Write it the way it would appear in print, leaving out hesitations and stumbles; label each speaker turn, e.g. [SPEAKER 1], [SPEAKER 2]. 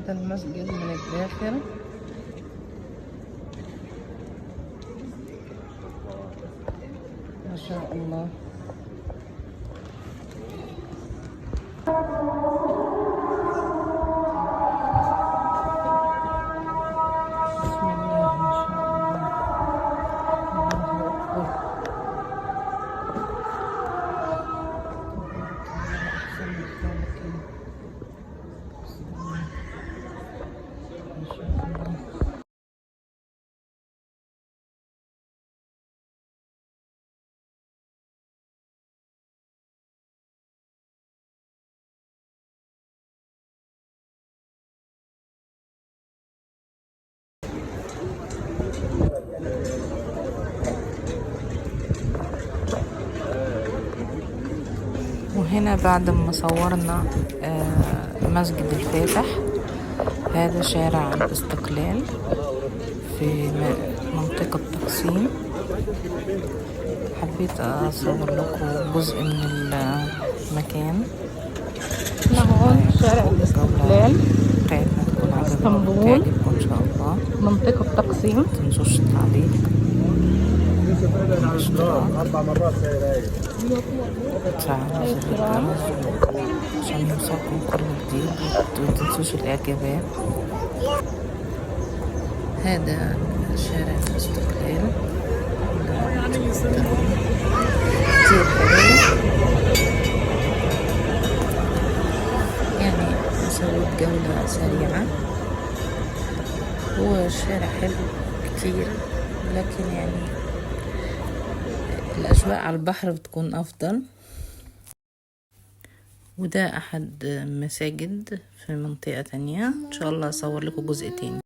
[SPEAKER 1] هذا المسجد من الداخل. ما شاء الله. بسم الله ما شاء الله. الله أكبر. تبارك الله أحسن الخالقين. بسم الله ما شاء الله. وهنا بعد ما صورنا مسجد الفاتح، هذا شارع الاستقلال في منطقة تقسيم. حبيت أصور لكم جزء من المكان. هون شارع الاستقلال اسطنبول، تعجبكم إن شاء الله. منطقة تقسيم، متنسوش التعليق.
[SPEAKER 2] 4 مرات
[SPEAKER 1] تفعلوا زر الجرس عشان يوصلكم كل جديد، ومتنسوش الإعجابات. هذا شارع الاستقلال كتير حلو. يعني سويت جولة سريعة. هو الشارع حلو كتير، لكن يعني الأجواء على البحر بتكون أفضل. وده أحد مساجد في منطقة تانية، إن شاء الله أصور لكم جزء تاني.